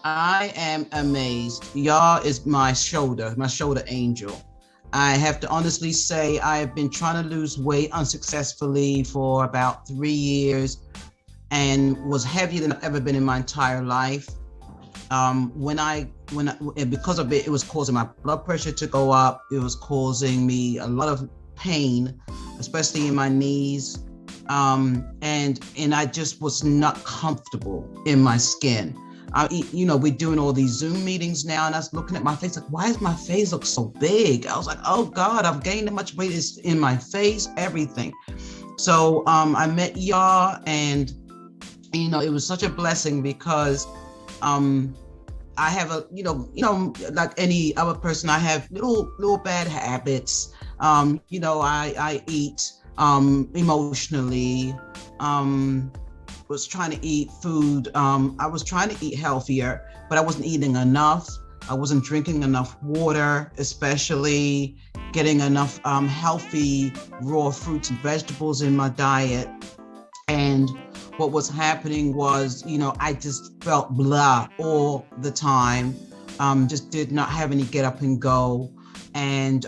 I am amazed. Yaa is my shoulder angel. I have to honestly say I have been trying to lose weight unsuccessfully for about 3 years and was heavier than I've ever been in my entire life. And because of it, it was causing my blood pressure to go up. It was causing me a lot of pain, especially in my knees. And I just was not comfortable in my skin. We're doing all these Zoom meetings now, and I was looking at my face like, why does my face look so big? I was like, oh God, I've gained that much weight. It's in my face, everything. So I met Yaa, and it was such a blessing because I have like any other person, I have little bad habits. I eat emotionally. Was trying to eat food. I was trying to eat healthier, but I wasn't eating enough. I wasn't drinking enough water, especially getting enough healthy raw fruits and vegetables in my diet. And what was happening was, I just felt blah all the time. Just did not have any get up and go, and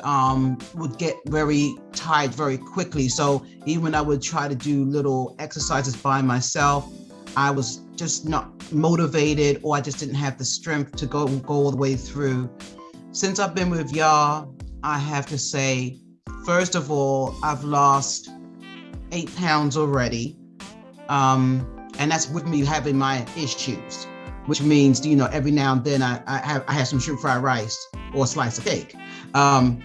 would get very tired very quickly. So even when I would try to do little exercises by myself, I was just not motivated, or I just didn't have the strength to go all the way through. Since I've been with Yaa, I have to say, first of all, I've lost 8 pounds already. And that's with me having my issues, which means, every now and then I have some shrimp fried rice or a slice of cake.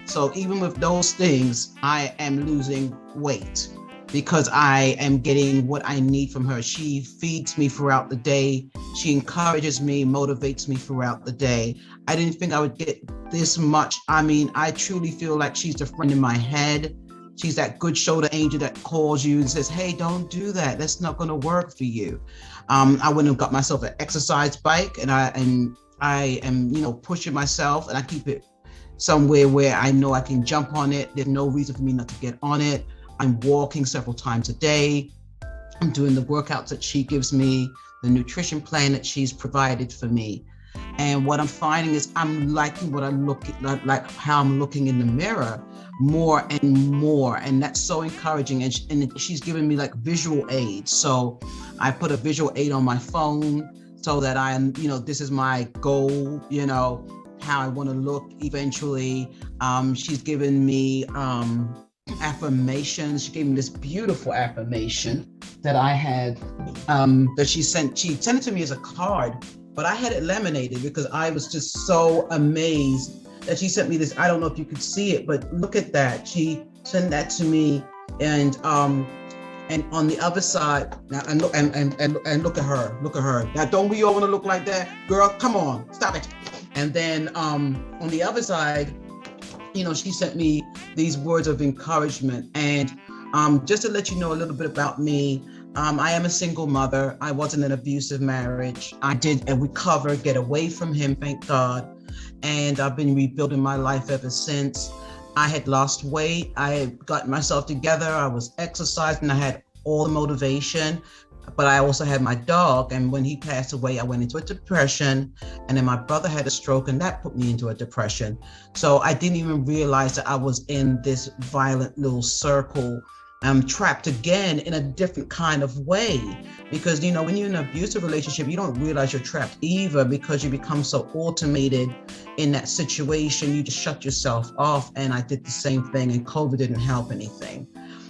So even with those things, I am losing weight because I am getting what I need from her. She feeds me throughout the day. She encourages me, motivates me throughout the day. I didn't think I would get this much. I mean, I truly feel like she's the friend in my head. She's that good shoulder angel that calls you and says, hey, don't do that. That's not going to work for you. I went and got myself an exercise bike, and I am, pushing myself, and I keep it somewhere where I know I can jump on it. There's no reason for me not to get on it. I'm walking several times a day. I'm doing the workouts that she gives me, the nutrition plan that she's provided for me. And what I'm finding is I'm liking what I look like how I'm looking in the mirror more and more. And that's so encouraging. And she's giving me like visual aids. So I put a visual aid on my phone so that this is my goal, how I want to look eventually. She's given me affirmations. She gave me this beautiful affirmation that I had, that she sent it to me as a card, but I had it laminated because I was just so amazed that she sent me this. I don't know if you could see it, but look at that. She sent that to me, and on the other side, now and look at her. Now, don't we all want to look like that, girl? Come on, stop it. And then on the other side, she sent me these words of encouragement. And just to let you know a little bit about me, I am a single mother. I was in an abusive marriage. I did recover, get away from him, thank God. And I've been rebuilding my life ever since. I had lost weight. I had gotten myself together. I was exercising. I had all the motivation, but I also had my dog. And when he passed away, I went into a depression. And then my brother had a stroke, and that put me into a depression. So I didn't even realize that I was in this violent little circle. I'm trapped again in a different kind of way, because when you're in an abusive relationship, you don't realize you're trapped either, because you become so automated in that situation. You just shut yourself off. And I did the same thing, and COVID didn't help anything.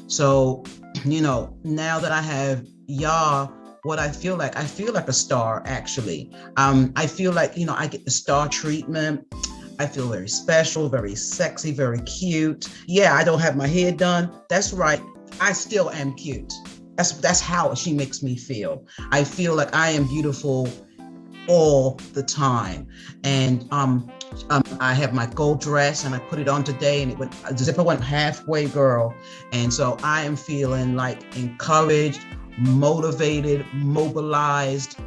So now that I have Yaa, what I feel like a star, actually. I feel like I get the star treatment. I feel very special, very sexy, very cute. Yeah, I don't have my hair done. That's right. I still am cute. That's how she makes me feel. I feel like I am beautiful all the time. And I have my gold dress, and I put it on today, and the zipper went halfway, girl. And so I am feeling like encouraged, motivated, mobilized.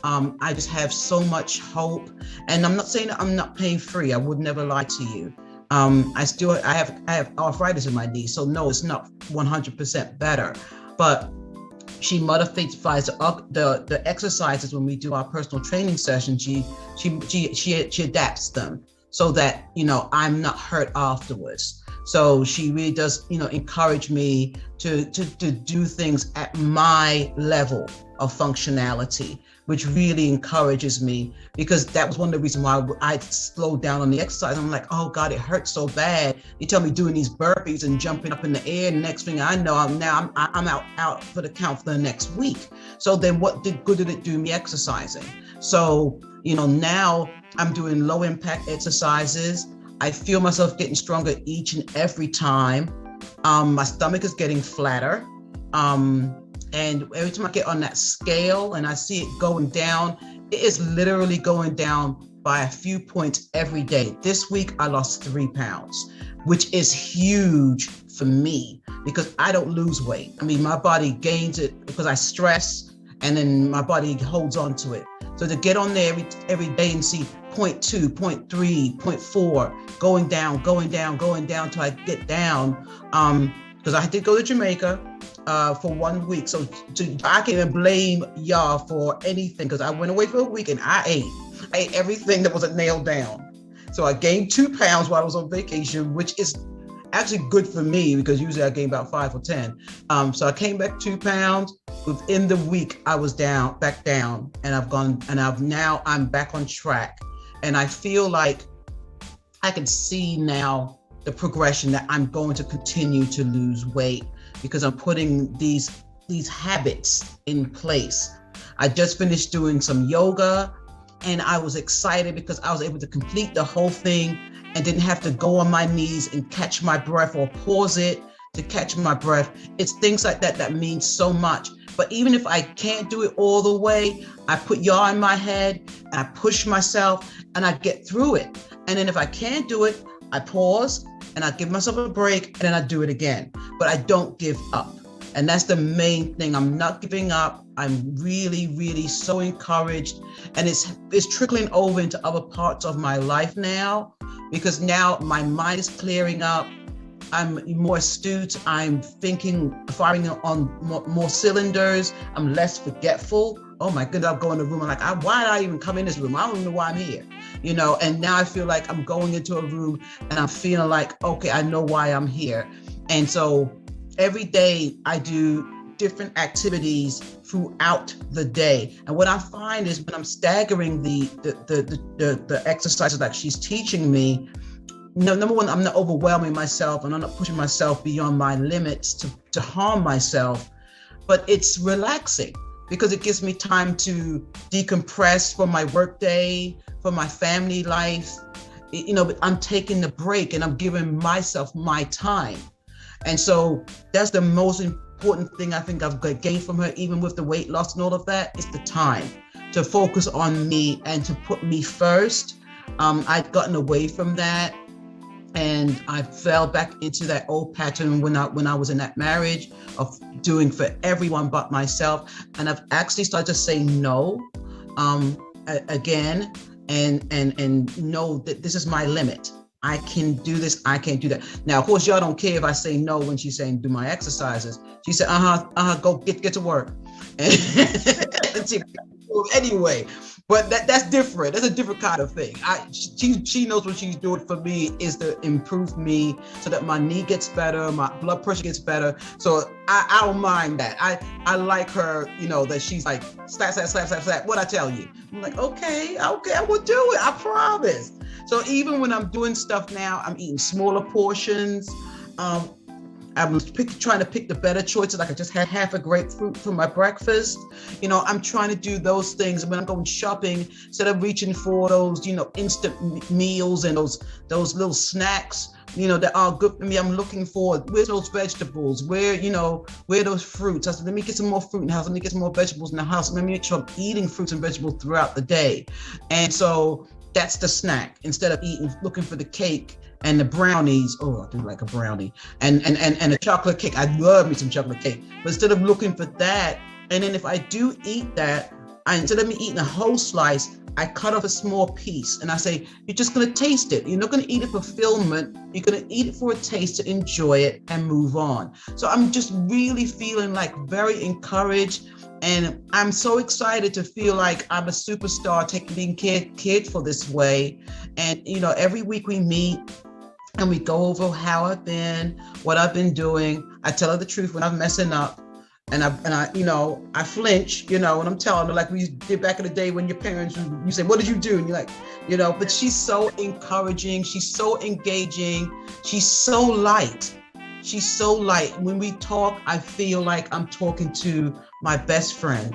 I just have so much hope. And I'm not saying that I'm not pain free. I would never lie to you. I have arthritis in my knee, so no, it's not 100% better. But she modifies the exercises when we do our personal training sessions. She adapts them so that, you know, I'm not hurt afterwards. So she really does, you know, encourage me to do things at my level of functionality, which really encourages me, because that was one of the reasons why I slowed down on the exercise. I'm like, oh God, it hurts so bad. You tell me doing these burpees and jumping up in the air, and next thing I know, I'm out for the count for the next week. So then what good did it do me exercising? So, you know, now I'm doing low impact exercises. I feel myself getting stronger each and every time. My stomach is getting flatter. And every time I get on that scale and I see it going down, it is literally going down by a few points every day. This week, I lost 3 pounds, which is huge for me because I don't lose weight. I mean, my body gains it because I stress, and then my body holds on to it. So to get on there every day and see 0.2, 0.3, 0.4, going down till I get down, because I did go to Jamaica for 1 week. So I can't even blame Yaa for anything, because I went away for a week and I ate everything that wasn't nailed down. So I gained 2 pounds while I was on vacation, which is actually good for me because usually I gain about 5 or 10. So I came back 2 pounds. Within the week, I was back down, and I'm back on track. And I feel like I can see now the progression that I'm going to continue to lose weight because I'm putting these habits in place. I just finished doing some yoga, and I was excited because I was able to complete the whole thing and didn't have to go on my knees and catch my breath or pause it to catch my breath. It's things like that that mean so much. But even if I can't do it all the way, I put Yaa in my head and I push myself and I get through it. And then if I can't do it, I pause and I give myself a break and then I do it again. But I don't give up. And that's the main thing. I'm not giving up. I'm really, really so encouraged. And it's trickling over into other parts of my life now, because now my mind is clearing up. I'm more astute. I'm firing on more cylinders. I'm less forgetful. Oh my goodness, I'll go in the room. I'm like, why did I even come in this room? I don't even know why I'm here. You know, and now I feel like I'm going into a room and I'm feeling like, okay, I know why I'm here. And so every day I do different activities throughout the day. And what I find is when I'm staggering the exercises that she's teaching me, number one, I'm not overwhelming myself and I'm not pushing myself beyond my limits to harm myself, but it's relaxing because it gives me time to decompress from my workday, from my family life. You know, I'm taking the break and I'm giving myself my time. And so that's the most important thing I think I've gained from her, even with the weight loss and all of that, is the time to focus on me and to put me first. I'd gotten away from that. And I fell back into that old pattern when I was in that marriage of doing for everyone but myself. And I've actually started to say no again and know that this is my limit. I can do this, I can't do that. Now, of course, y'all don't care if I say no when she's saying do my exercises. She said, go get to work. And she anyway. But that's different. That's a different kind of thing. She knows what she's doing for me is to improve me so that my knee gets better, my blood pressure gets better. So I don't mind that. I like her, you know, that she's like, slap. What I tell you? I'm like, okay, I will do it. I promise. So even when I'm doing stuff now, I'm eating smaller portions. I'm trying to pick the better choices. Like I just had half a grapefruit for my breakfast. You know, I'm trying to do those things. When I'm going shopping, instead of reaching for those, you know, instant meals and those little snacks, you know, that are good for me, I'm looking for, where's those vegetables? Where those fruits? I said, let me get some more fruit in the house. Let me get some more vegetables in the house. Let me make sure I'm eating fruits and vegetables throughout the day. And so that's the snack. Instead of looking for the cake and the brownies, I do like a brownie, and a chocolate cake. I love me some chocolate cake. But instead of looking for that, and then if I do eat that, instead of me eating a whole slice, I cut off a small piece and I say, you're just going to taste it. You're not going to eat it for fulfillment. You're going to eat it for a taste, to enjoy it and move on. So I'm just really feeling like very encouraged. And I'm so excited to feel like I'm a superstar, being cared for this way. And, you know, every week we meet and we go over how I've been, what I've been doing. I tell her the truth when I'm messing up. And I, you know, I flinch, you know, and I'm telling her like we did back in the day when your parents, you say, what did you do? And you're like, you know, but she's so encouraging. She's so engaging. She's so light. She's so light. When we talk, I feel like I'm talking to my best friend.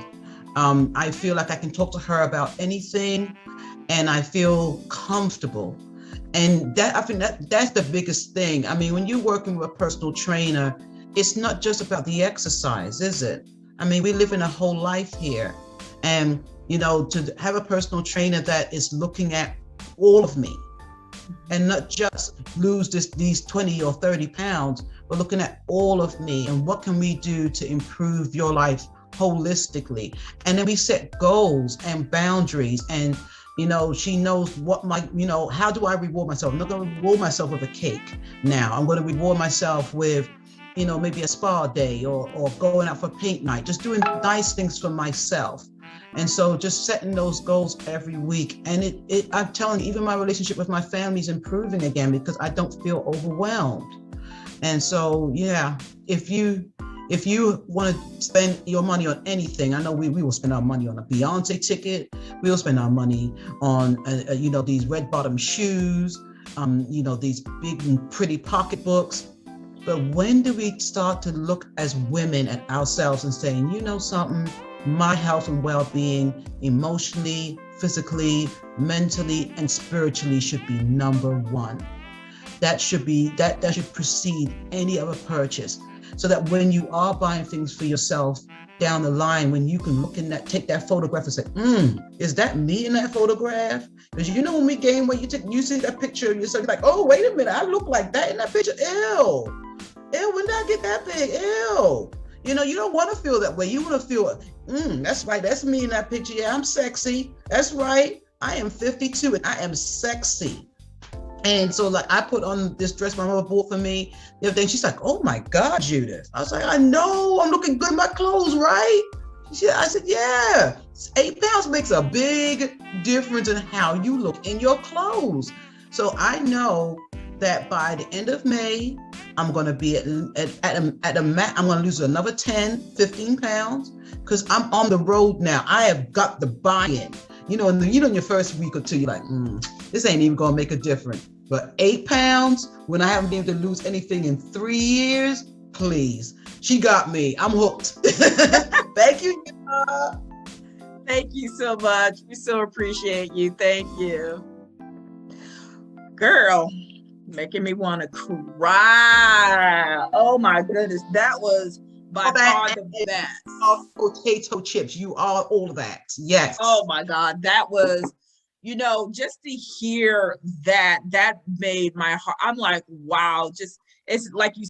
I feel like I can talk to her about anything and I feel comfortable. And that, I think that's the biggest thing. I mean, when you're working with a personal trainer, it's not just about the exercise, is it? I mean, we live in a whole life here. And, you know, to have a personal trainer that is looking at all of me and not just lose these 20 or 30 pounds, but looking at all of me and what can we do to improve your life holistically. And then we set goals and boundaries and, you know, she knows what you know, how do I reward myself? I'm not going to reward myself with a cake now. I'm going to reward myself with, you know, maybe a spa day or going out for paint night, just doing nice things for myself. And so just setting those goals every week. And I'm telling you, even my relationship with my family is improving again because I don't feel overwhelmed. And so, yeah, if you want to spend your money on anything, I know we will spend our money on a Beyonce ticket. We will spend our money on, you know, these red bottom shoes, you know, these big and pretty pocketbooks. But when do we start to look as women at ourselves and saying, you know something, my health and well-being emotionally, physically, mentally, and spiritually should be number one. That should precede any other purchase. So that when you are buying things for yourself down the line, when you can look in that, take that photograph and say, is that me in that photograph? Because you know when we gain weight, you see that picture of yourself, you're like, oh, wait a minute, I look like that in that picture. Ew, when did I get that big? Ew. You know, you don't want to feel that way. You want to feel, that's right, that's me in that picture. Yeah, I'm sexy. That's right. I am 52 and I am sexy. And so like I put on this dress my mother bought for me the other day. She's like, oh my God, Judith. I was like, I know, I'm looking good in my clothes, right? I said, yeah, 8 pounds makes a big difference in how you look in your clothes. So I know that by the end of May, I'm going to be at a mat. I'm going to lose another 10, 15 pounds because I'm on the road now. I have got the buy-in. You know, in your first week or two, you're like, this ain't even going to make a difference. But 8 pounds, when I haven't been able to lose anything in 3 years, please. She got me. I'm hooked. Thank you. Thank you so much. We so appreciate you. Thank you. Girl, making me want to cry. Oh my goodness. That was by far the best. Potato chips. You are all that. Yes. Oh my God. That was, you know, just to hear that made my heart. I'm like, wow. Just, it's like you